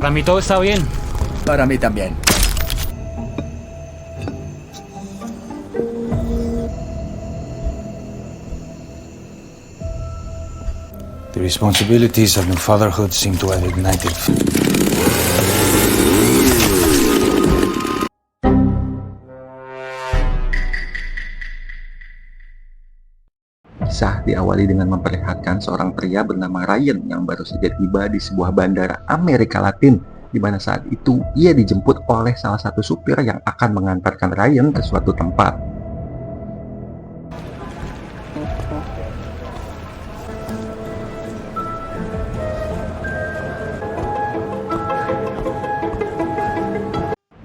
Para mí todo está bien. Para mí también. The responsibilities of new fatherhood seem to have ignited. Kisah diawali dengan memperlihatkan seorang pria bernama Ryan yang baru saja tiba di sebuah bandara Amerika Latin, di mana saat itu ia dijemput oleh salah satu supir yang akan mengantarkan Ryan ke suatu tempat.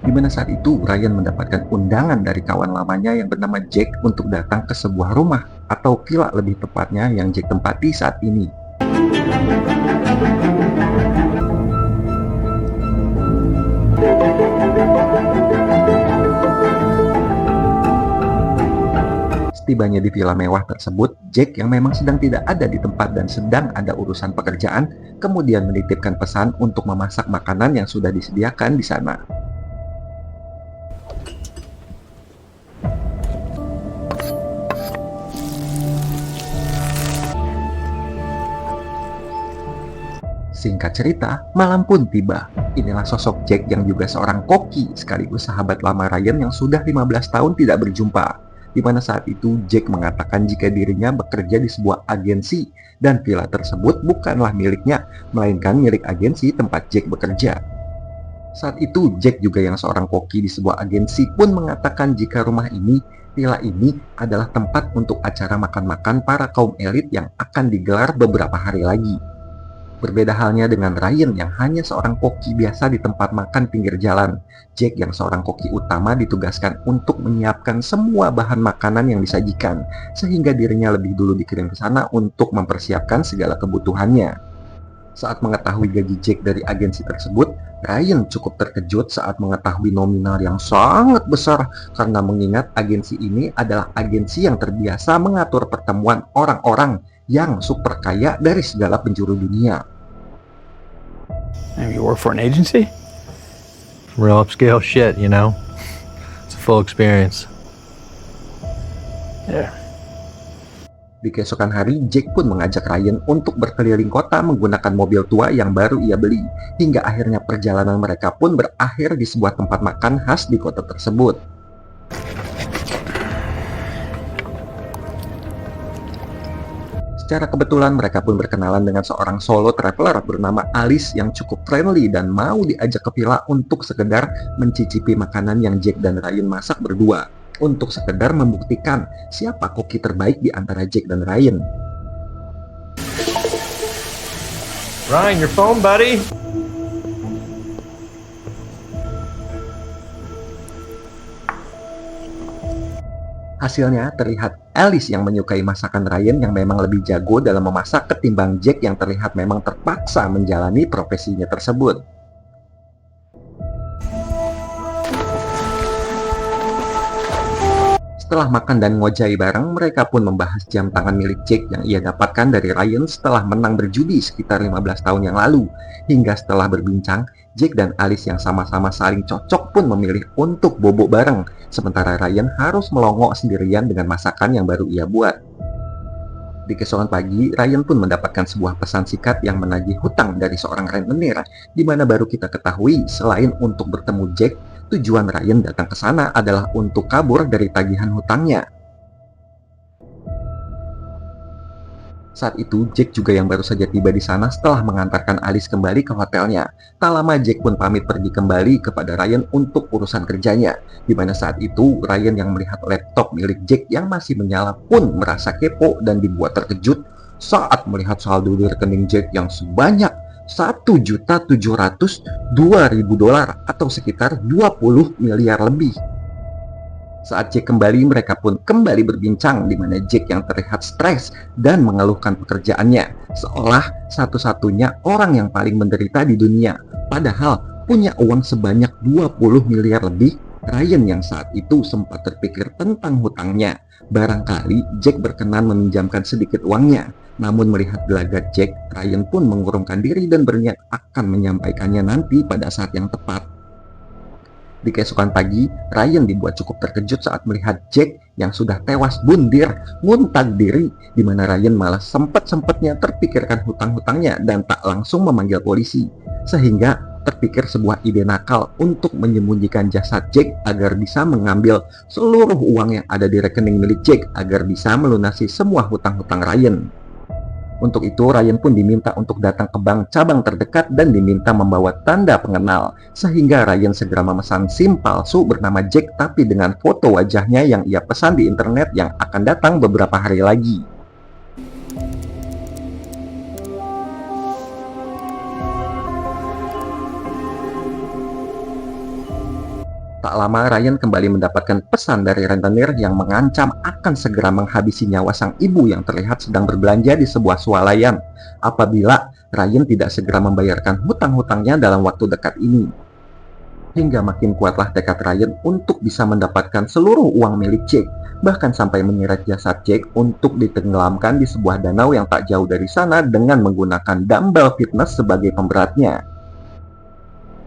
Di mana saat itu Ryan mendapatkan undangan dari kawan lamanya yang bernama Jack untuk datang ke sebuah rumah atau villa lebih tepatnya yang Jack tempati saat ini. Setibanya di villa mewah tersebut, Jack yang memang sedang tidak ada di tempat dan sedang ada urusan pekerjaan, kemudian menitipkan pesan untuk memasak makanan yang sudah disediakan di sana. Singkat cerita, malam pun tiba. Inilah sosok Jack yang juga seorang koki sekaligus sahabat lama Ryan yang sudah 15 tahun tidak berjumpa. Di mana saat itu Jack mengatakan jika dirinya bekerja di sebuah agensi dan villa tersebut bukanlah miliknya, melainkan milik agensi tempat Jack bekerja. Saat itu Jack juga yang seorang koki di sebuah agensi pun mengatakan jika villa ini adalah tempat untuk acara makan-makan para kaum elit yang akan digelar beberapa hari lagi. Berbeda halnya dengan Ryan yang hanya seorang koki biasa di tempat makan pinggir jalan. Jack yang seorang koki utama ditugaskan untuk menyiapkan semua bahan makanan yang disajikan, sehingga dirinya lebih dulu dikirim ke sana untuk mempersiapkan segala kebutuhannya. Saat mengetahui gaji Jack dari agensi tersebut, Ryan cukup terkejut saat mengetahui nominal yang sangat besar karena mengingat agensi ini adalah agensi yang terbiasa mengatur pertemuan orang-orang yang super kaya dari segala penjuru dunia. You work for an agency? Real upscale shit, you know? It's a full experience. Yeah. Di keesokan hari, Jack pun mengajak Ryan untuk berkeliling kota menggunakan mobil tua yang baru ia beli, hingga akhirnya perjalanan mereka pun berakhir di sebuah tempat makan khas di kota tersebut. Secara kebetulan mereka pun berkenalan dengan seorang solo traveler bernama Alice yang cukup friendly dan mau diajak ke villa untuk sekedar mencicipi makanan yang Jack dan Ryan masak berdua, untuk sekedar membuktikan siapa koki terbaik di antara Jack dan Ryan. Ryan, your phone, buddy? Hasilnya terlihat Alice yang menyukai masakan Ryan yang memang lebih jago dalam memasak ketimbang Jack yang terlihat memang terpaksa menjalani profesinya tersebut. Setelah makan dan ngojai bareng, mereka pun membahas jam tangan milik Jack yang ia dapatkan dari Ryan setelah menang berjudi sekitar 15 tahun yang lalu. Hingga setelah berbincang, Jack dan Alice yang sama-sama saling cocok pun memilih untuk bobo bareng, sementara Ryan harus melongo sendirian dengan masakan yang baru ia buat. Di keesokan pagi, Ryan pun mendapatkan sebuah pesan singkat yang menagih hutang dari seorang rentenir, di mana baru kita ketahui selain untuk bertemu Jack, tujuan Ryan datang ke sana adalah untuk kabur dari tagihan hutangnya. Saat itu, Jack juga yang baru saja tiba di sana setelah mengantarkan Alice kembali ke hotelnya. Tak lama Jack pun pamit pergi kembali kepada Ryan untuk urusan kerjanya. Di mana saat itu, Ryan yang melihat laptop milik Jack yang masih menyala pun merasa kepo dan dibuat terkejut saat melihat saldo di rekening Jack yang sebanyak $1.702.000 atau sekitar 20 miliar lebih. Saat Jack kembali, mereka pun kembali berbincang di mana Jack yang terlihat stres dan mengeluhkan pekerjaannya, seolah satu-satunya orang yang paling menderita di dunia. Padahal punya uang sebanyak 20 miliar lebih, Ryan yang saat itu sempat terpikir tentang hutangnya. Barangkali Jack berkenan meminjamkan sedikit uangnya. Namun melihat gelagat Jack, Ryan pun mengurungkan diri dan berniat akan menyampaikannya nanti pada saat yang tepat. Di keesokan pagi, Ryan dibuat cukup terkejut saat melihat Jack yang sudah tewas bundir, nguntag diri, di mana Ryan malah sempat-sempatnya terpikirkan hutang-hutangnya dan tak langsung memanggil polisi. Sehingga terpikir sebuah ide nakal untuk menyembunyikan jasad Jack agar bisa mengambil seluruh uang yang ada di rekening milik Jack agar bisa melunasi semua hutang-hutang Ryan. Untuk itu, Ryan pun diminta untuk datang ke bank cabang terdekat dan diminta membawa tanda pengenal. Sehingga Ryan segera memesan SIM palsu bernama Jack tapi dengan foto wajahnya yang ia pesan di internet yang akan datang beberapa hari lagi. Tak lama Ryan kembali mendapatkan pesan dari rentenir yang mengancam akan segera menghabisi nyawa sang ibu yang terlihat sedang berbelanja di sebuah swalayan apabila Ryan tidak segera membayarkan hutang-hutangnya dalam waktu dekat ini. Hingga makin kuatlah tekad Ryan untuk bisa mendapatkan seluruh uang milik Jack, bahkan sampai menyeret jasad Jack untuk ditenggelamkan di sebuah danau yang tak jauh dari sana dengan menggunakan dumbbell fitness sebagai pemberatnya.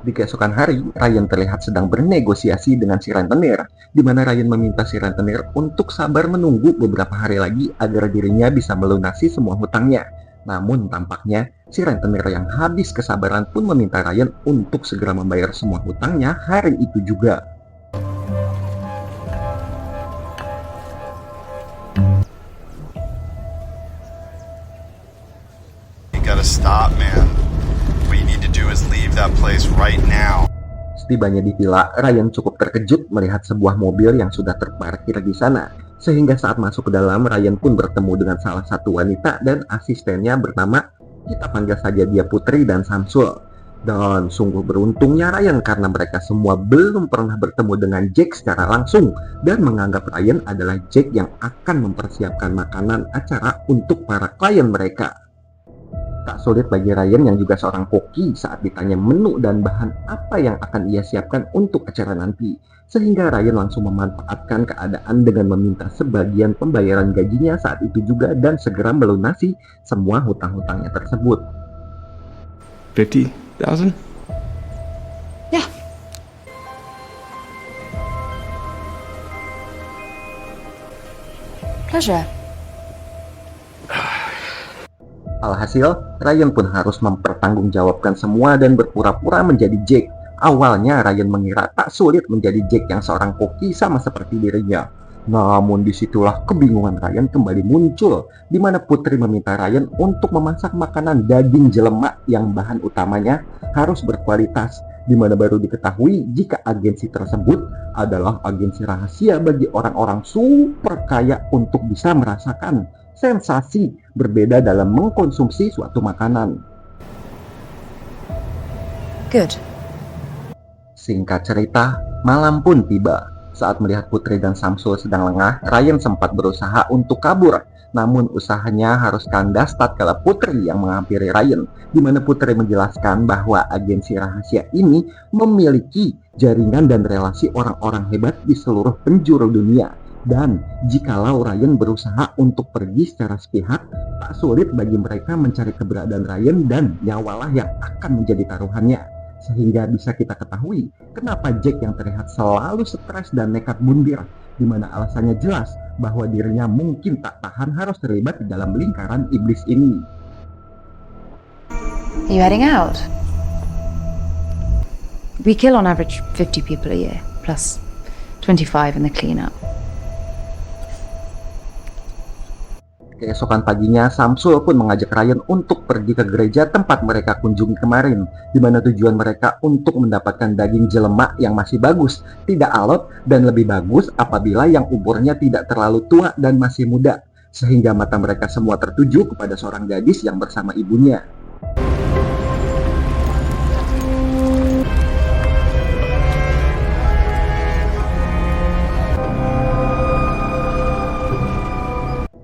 Di keesokan hari, Ryan terlihat sedang bernegosiasi dengan si rentenir, di mana Ryan meminta si rentenir untuk sabar menunggu beberapa hari lagi agar dirinya bisa melunasi semua hutangnya. Namun tampaknya, si rentenir yang habis kesabaran pun meminta Ryan untuk segera membayar semua hutangnya hari itu juga. You gotta stop, man. What you need to do is leave that place right now. Setibanya di villa, Ryan cukup terkejut melihat sebuah mobil yang sudah terparkir di sana. Sehingga saat masuk ke dalam, Ryan pun bertemu dengan salah satu wanita dan asistennya bernama, kita panggil saja dia Putri dan Samsul. Dan sungguh beruntungnya Ryan karena mereka semua belum pernah bertemu dengan Jack secara langsung dan menganggap Ryan adalah Jack yang akan mempersiapkan makanan acara untuk para klien mereka. Tak sulit bagi Ryan yang juga seorang koki saat ditanya menu dan bahan apa yang akan ia siapkan untuk acara nanti. Sehingga Ryan langsung memanfaatkan keadaan dengan meminta sebagian pembayaran gajinya saat itu juga dan segera melunasi semua hutang-hutangnya tersebut. 50,000? Yeah. Pleasure. Alhasil, Ryan pun harus mempertanggungjawabkan semua dan berpura-pura menjadi Jack. Awalnya Ryan mengira tak sulit menjadi Jack yang seorang koki sama seperti dirinya. Namun disitulah kebingungan Ryan kembali muncul, di mana Putri meminta Ryan untuk memasak makanan daging jelemak yang bahan utamanya harus berkualitas, di mana baru diketahui jika agensi tersebut adalah agensi rahasia bagi orang-orang super kaya untuk bisa merasakan sensasi berbeda dalam mengkonsumsi suatu makanan. Good. Singkat cerita, malam pun tiba. Saat melihat Putri dan Samsul sedang lengah, Ryan sempat berusaha untuk kabur. Namun usahanya harus kandas tatkala Putri yang menghampiri Ryan, di mana Putri menjelaskan bahwa agensi rahasia ini memiliki jaringan dan relasi orang-orang hebat di seluruh penjuru dunia. Dan jikalau Ryan berusaha untuk pergi secara sepihak, tak sulit bagi mereka mencari keberadaan Ryan dan nyawalah yang akan menjadi taruhannya. Sehingga bisa kita ketahui kenapa Jack yang terlihat selalu stres dan nekat bundir, di mana alasannya jelas bahwa dirinya mungkin tak tahan harus terlibat di dalam lingkaran iblis ini. Are you heading out? We kill on average 50 people a year, plus 25 in the cleanup. Keesokan paginya, Samsul pun mengajak Ryan untuk pergi ke gereja tempat mereka kunjungi kemarin, di mana tujuan mereka untuk mendapatkan daging jelemak yang masih bagus, tidak alot, dan lebih bagus apabila yang umurnya tidak terlalu tua dan masih muda, sehingga mata mereka semua tertuju kepada seorang gadis yang bersama ibunya.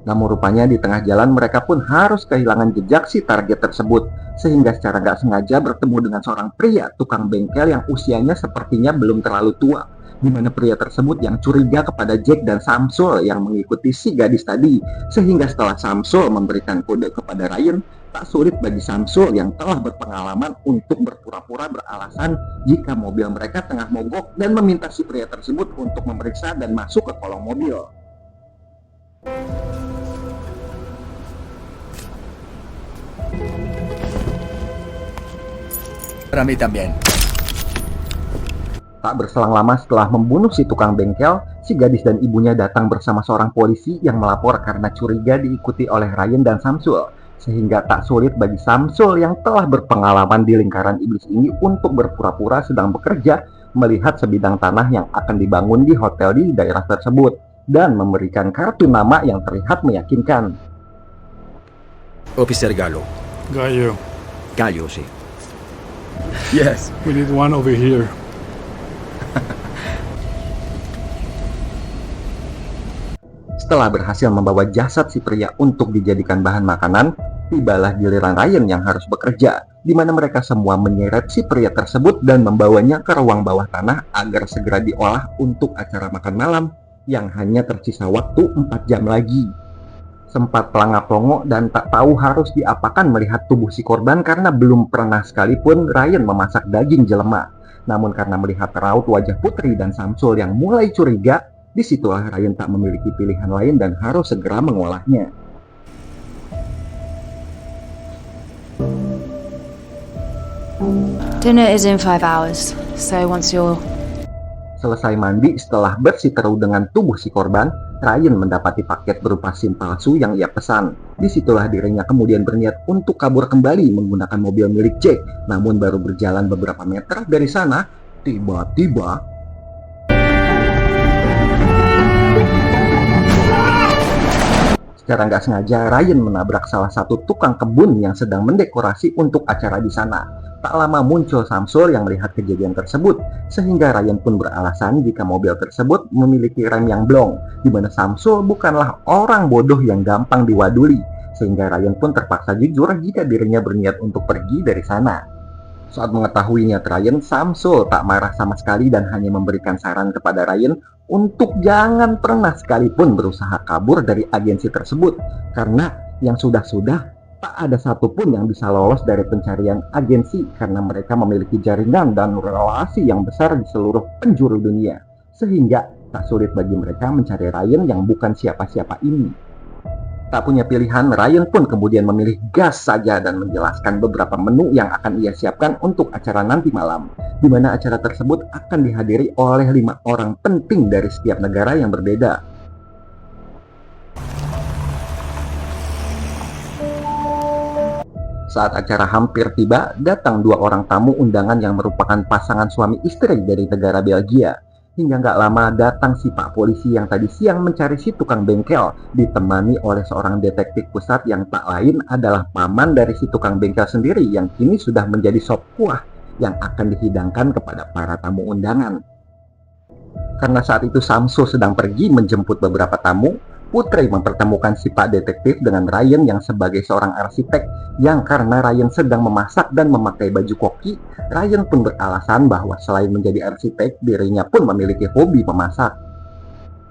Namun rupanya di tengah jalan mereka pun harus kehilangan jejak si target tersebut, sehingga secara gak sengaja bertemu dengan seorang pria tukang bengkel yang usianya sepertinya belum terlalu tua. di mana pria tersebut yang curiga kepada Jack dan Samsul yang mengikuti si gadis tadi, sehingga setelah Samsul memberikan kode kepada Ryan, tak sulit bagi Samsul yang telah berpengalaman untuk berpura-pura beralasan jika mobil mereka tengah mogok dan meminta si pria tersebut untuk memeriksa dan masuk ke kolong mobil. Para mí también. Tak berselang lama setelah membunuh si tukang bengkel, si gadis dan ibunya datang bersama seorang polisi yang melapor karena curiga diikuti oleh Ryan dan Samsul. Sehingga tak sulit bagi Samsul yang telah berpengalaman di lingkaran iblis ini untuk berpura-pura sedang bekerja melihat sebidang tanah yang akan dibangun di hotel di daerah tersebut dan memberikan kartu nama yang terlihat meyakinkan. Officer Gallo. Gallo, Gallo, sí. Yes. we need one over here. Setelah berhasil membawa jasad si pria untuk dijadikan bahan makanan, tibalah giliran Ryan yang harus bekerja, di mana mereka semua menyeret si pria tersebut dan membawanya ke ruang bawah tanah agar segera diolah untuk acara makan malam yang hanya tersisa waktu 4 jam lagi. Sempat pelangap-pelongo dan tak tahu harus diapakan melihat tubuh si korban karena belum pernah sekalipun Ryan memasak daging jelema. Namun karena melihat raut wajah Putri dan Samsul yang mulai curiga, disitulah Ryan tak memiliki pilihan lain dan harus segera mengolahnya. Dinner is in 5 hours, so once you're... Selesai mandi setelah bersih teru dengan tubuh si korban, Ryan mendapati paket berupa SIM palsu yang ia pesan. Disitulah dirinya kemudian berniat untuk kabur kembali menggunakan mobil milik Jack. Namun baru berjalan beberapa meter dari sana, tiba-tiba secara nggak sengaja Ryan menabrak salah satu tukang kebun yang sedang mendekorasi untuk acara di sana. Tak lama muncul Samsul yang melihat kejadian tersebut, sehingga Ryan pun beralasan jika mobil tersebut memiliki rem yang blong, di mana Samsul bukanlah orang bodoh yang gampang diwaduli, sehingga Ryan pun terpaksa jujur jika dirinya berniat untuk pergi dari sana. Saat mengetahui niat Ryan, Samsul tak marah sama sekali dan hanya memberikan saran kepada Ryan untuk jangan pernah sekalipun berusaha kabur dari agensi tersebut, karena yang sudah-sudah tak ada satupun yang bisa lolos dari pencarian agensi karena mereka memiliki jaringan dan relasi yang besar di seluruh penjuru dunia, sehingga tak sulit bagi mereka mencari Ryan yang bukan siapa-siapa ini. Tak punya pilihan, Ryan pun kemudian memilih gas saja dan menjelaskan beberapa menu yang akan ia siapkan untuk acara nanti malam, di mana acara tersebut akan dihadiri oleh 5 orang penting dari setiap negara yang berbeda. Saat acara hampir tiba, datang 2 orang tamu undangan yang merupakan pasangan suami istri dari negara Belgia. Hingga nggak lama datang si pak polisi yang tadi siang mencari si tukang bengkel, ditemani oleh seorang detektif pusat yang tak lain adalah paman dari si tukang bengkel sendiri yang kini sudah menjadi sop kuah yang akan dihidangkan kepada para tamu undangan. Karena saat itu Samsul sedang pergi menjemput beberapa tamu, Putri mempertemukan si pak detektif dengan Ryan yang sebagai seorang arsitek yang karena Ryan sedang memasak dan memakai baju koki, Ryan pun beralasan bahwa selain menjadi arsitek, dirinya pun memiliki hobi memasak.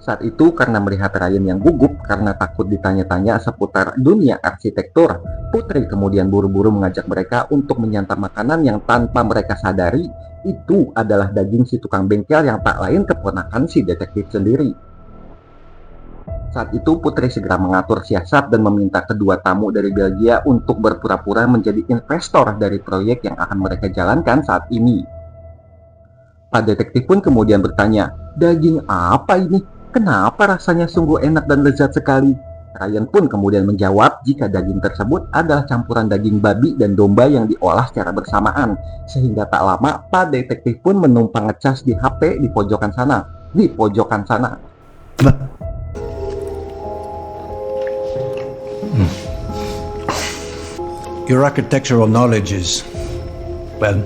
Saat itu karena melihat Ryan yang gugup karena takut ditanya-tanya seputar dunia arsitektur, Putri kemudian buru-buru mengajak mereka untuk menyantap makanan yang tanpa mereka sadari itu adalah daging si tukang bengkel yang tak lain keponakan si detektif sendiri. Saat itu Putri segera mengatur siasat dan meminta kedua tamu dari Belgia untuk berpura-pura menjadi investor dari proyek yang akan mereka jalankan saat ini. Pak detektif pun kemudian bertanya, "Daging apa ini? Kenapa rasanya sungguh enak dan lezat sekali?" Ryan pun kemudian menjawab jika daging tersebut adalah campuran daging babi dan domba yang diolah secara bersamaan. Sehingga tak lama Pak detektif pun menumpang ngecas di HP di pojokan sana. Your architectural knowledge is, well,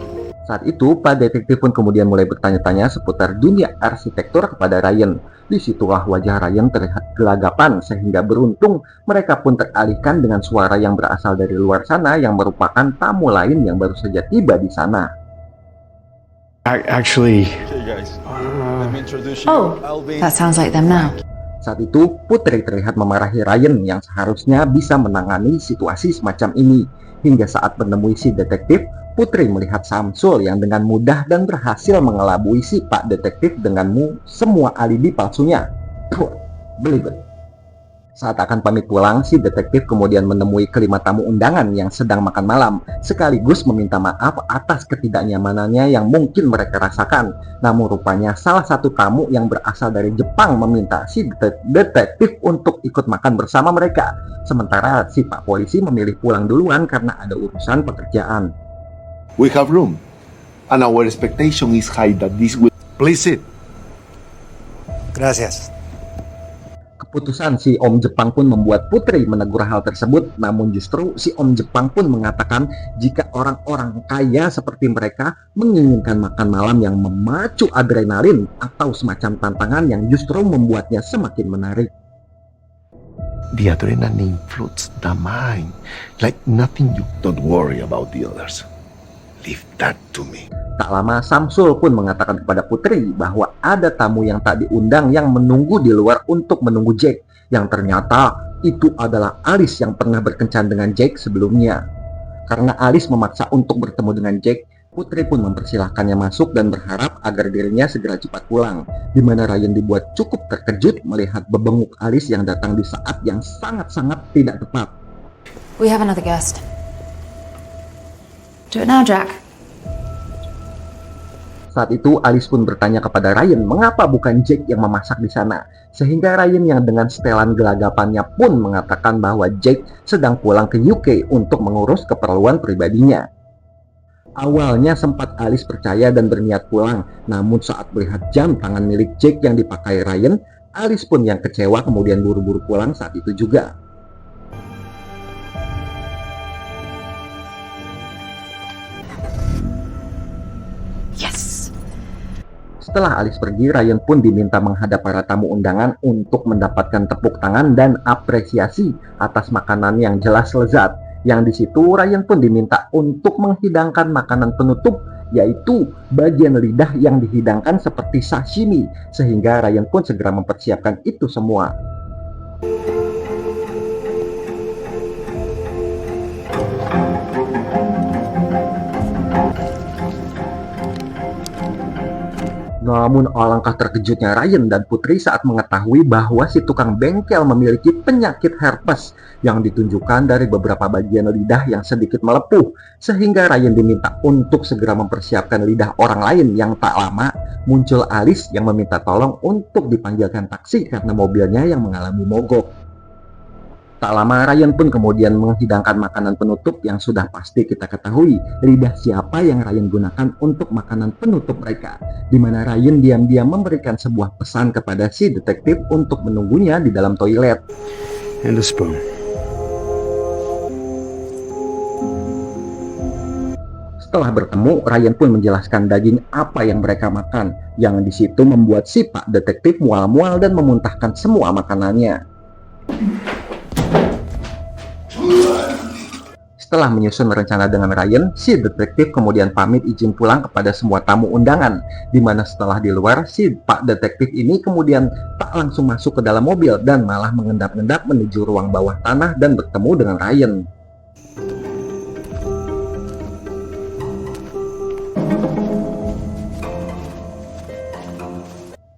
Saat itu, Pak detektif pun kemudian mulai bertanya-tanya seputar dunia arsitektur kepada Ryan. Disitulah wajah Ryan terlihat gelagapan sehingga beruntung mereka pun teralihkan dengan suara yang berasal dari luar sana yang merupakan tamu lain yang baru saja tiba di sana. Actually, Oh, that sounds like them now. Saat itu, Putri terlihat memarahi Ryan yang seharusnya bisa menangani situasi semacam ini. Hingga saat menemui si detektif, Putri melihat Samsul yang dengan mudah dan berhasil mengelabui si Pak Detektif dengan semua alibi palsunya. Belibet. Saat akan pamit pulang, si detektif kemudian menemui kelima tamu undangan yang sedang makan malam, sekaligus meminta maaf atas ketidaknyamanannya yang mungkin mereka rasakan. Namun rupanya salah satu tamu yang berasal dari Jepang meminta si detektif untuk ikut makan bersama mereka. Sementara si Pak Polisi memilih pulang duluan karena ada urusan pekerjaan. We have room, and our expectation is high that this will... Please sit. Gracias. Keputusan si Om Jepang pun membuat Putri menegur hal tersebut, namun justru si Om Jepang pun mengatakan jika orang-orang kaya seperti mereka menginginkan makan malam yang memacu adrenalin atau semacam tantangan yang justru membuatnya semakin menarik. The adrenaline floods the mind like nothing. You don't worry about the others. Leave that to me. Tak lama Samsul pun mengatakan kepada Putri bahwa ada tamu yang tak diundang yang menunggu di luar untuk menunggu Jack, yang ternyata itu adalah Alice yang pernah berkencan dengan Jack sebelumnya. Karena Alice memaksa untuk bertemu dengan Jack, Putri pun mempersilahkannya masuk dan berharap agar dirinya segera cepat pulang, di mana Ryan dibuat cukup terkejut melihat bebenguk Alice yang datang di saat yang sangat-sangat tidak tepat. We have another guest. Do it now, Jack. Saat itu Alice pun bertanya kepada Ryan mengapa bukan Jack yang memasak di sana, sehingga Ryan yang dengan setelan gelagapannya pun mengatakan bahwa Jack sedang pulang ke UK untuk mengurus keperluan pribadinya. Awalnya sempat Alice percaya dan berniat pulang, namun saat melihat jam tangan milik Jack yang dipakai Ryan, Alice pun yang kecewa kemudian buru-buru pulang saat itu juga. Setelah Alice pergi, Ryan pun diminta menghadap para tamu undangan untuk mendapatkan tepuk tangan dan apresiasi atas makanan yang jelas lezat. Yang di situ Ryan pun diminta untuk menghidangkan makanan penutup, yaitu bagian lidah yang dihidangkan seperti sashimi, sehingga Ryan pun segera mempersiapkan itu semua. Namun alangkah terkejutnya Ryan dan Putri saat mengetahui bahwa si tukang bengkel memiliki penyakit herpes yang ditunjukkan dari beberapa bagian lidah yang sedikit melepuh, sehingga Ryan diminta untuk segera mempersiapkan lidah orang lain. Yang tak lama muncul Alice yang meminta tolong untuk dipanggilkan taksi karena mobilnya yang mengalami mogok. Tak lama Ryan pun kemudian menghidangkan makanan penutup yang sudah pasti kita ketahui lidah siapa yang Ryan gunakan untuk makanan penutup mereka, di mana Ryan diam-diam memberikan sebuah pesan kepada si detektif untuk menunggunya di dalam toilet. And a spoon. Setelah bertemu, Ryan pun menjelaskan daging apa yang mereka makan, yang di situ membuat si Pak Detektif mual-mual dan memuntahkan semua makanannya. Setelah menyusun rencana dengan Ryan, si detektif kemudian pamit izin pulang kepada semua tamu undangan, di mana setelah di luar, si Pak Detektif ini kemudian tak langsung masuk ke dalam mobil dan malah mengendap-endap menuju ruang bawah tanah dan bertemu dengan Ryan.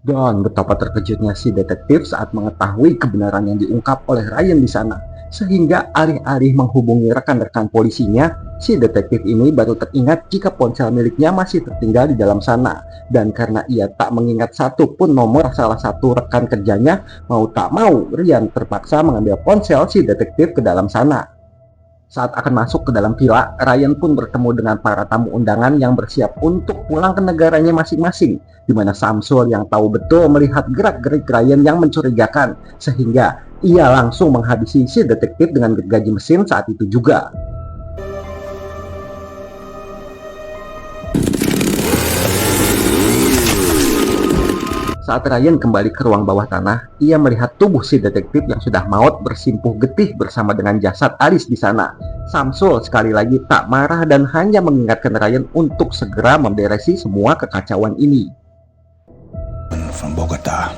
Dan betapa terkejutnya si detektif saat mengetahui kebenaran yang diungkap oleh Ryan di sana. Sehingga alih-alih menghubungi rekan-rekan polisinya, si detektif ini baru teringat jika ponsel miliknya masih tertinggal di dalam sana. Dan karena ia tak mengingat satu pun nomor salah satu rekan kerjanya, mau tak mau Ryan terpaksa mengambil ponsel si detektif ke dalam sana. Saat akan masuk ke dalam villa, Ryan pun bertemu dengan para tamu undangan yang bersiap untuk pulang ke negaranya masing-masing, di mana Samsul yang tahu betul melihat gerak-gerik Ryan yang mencurigakan, sehingga ia langsung menghabisi si detektif dengan gergaji mesin saat itu juga. Saat Ryan kembali ke ruang bawah tanah, ia melihat tubuh si detektif yang sudah maut bersimpuh getih bersama dengan jasad Alice di sana. Samsul sekali lagi tak marah dan hanya mengingatkan Ryan untuk segera memberesi semua kekacauan ini. From Bogota.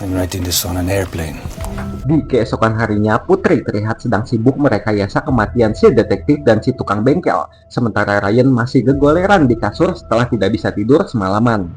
I'm writing this on an airplane. Di keesokan harinya, Putri terlihat sedang sibuk merekayasa kematian si detektif dan si tukang bengkel, sementara Ryan masih gegoleran di kasur setelah tidak bisa tidur semalaman.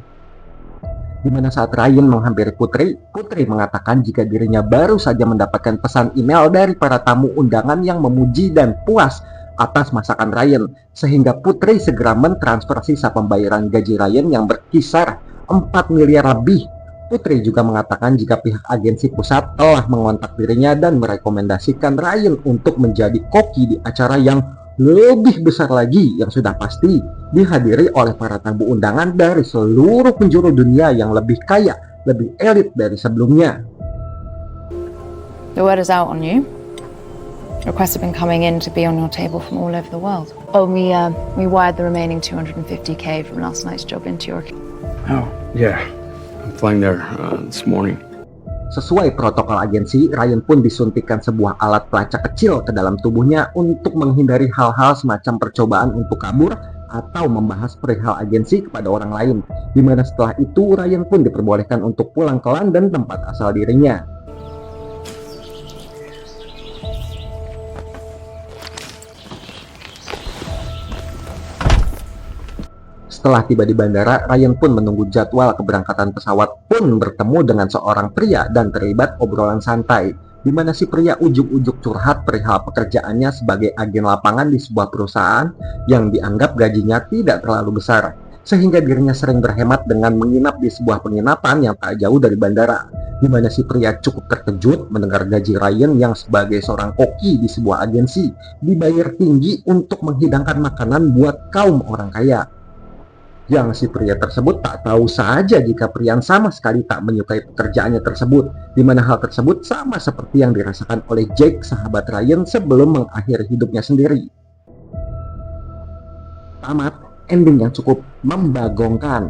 Di mana saat Ryan menghampiri Putri, Putri mengatakan jika dirinya baru saja mendapatkan pesan email dari para tamu undangan yang memuji dan puas atas masakan Ryan, sehingga Putri segera mentransfer sisa pembayaran gaji Ryan yang berkisar 4 miliar lebih. Putri juga mengatakan jika pihak agensi pusat telah mengontak dirinya dan merekomendasikan Ryan untuk menjadi koki di acara yang lebih besar lagi yang sudah pasti dihadiri oleh para tamu undangan dari seluruh penjuru dunia yang lebih kaya, lebih elit dari sebelumnya. The word is out on you. Requests have been coming in to be on your table from all over the world. Oh, we wired the remaining 250k from last night's job into your account. Oh, yeah. I'm flying there this morning. Sesuai protokol agensi, Ryan pun disuntikkan sebuah alat pelacak kecil ke dalam tubuhnya untuk menghindari hal-hal semacam percobaan untuk kabur atau membahas perihal agensi kepada orang lain. Di mana setelah itu Ryan pun diperbolehkan untuk pulang ke London, tempat asal dirinya. Setelah tiba di bandara, Ryan pun menunggu jadwal keberangkatan pesawat pun bertemu dengan seorang pria dan terlibat obrolan santai, di mana si pria ujuk-ujuk curhat perihal pekerjaannya sebagai agen lapangan di sebuah perusahaan yang dianggap gajinya tidak terlalu besar, sehingga dirinya sering berhemat dengan menginap di sebuah penginapan yang tak jauh dari bandara, di mana si pria cukup terkejut mendengar gaji Ryan yang sebagai seorang koki di sebuah agensi dibayar tinggi untuk menghidangkan makanan buat kaum orang kaya. Yang si pria tersebut tak tahu saja jika Priyan sama sekali tak menyukai pekerjaannya tersebut, di mana hal tersebut sama seperti yang dirasakan oleh Jake, sahabat Ryan, sebelum mengakhiri hidupnya sendiri. Tamat, ending yang cukup membagongkan.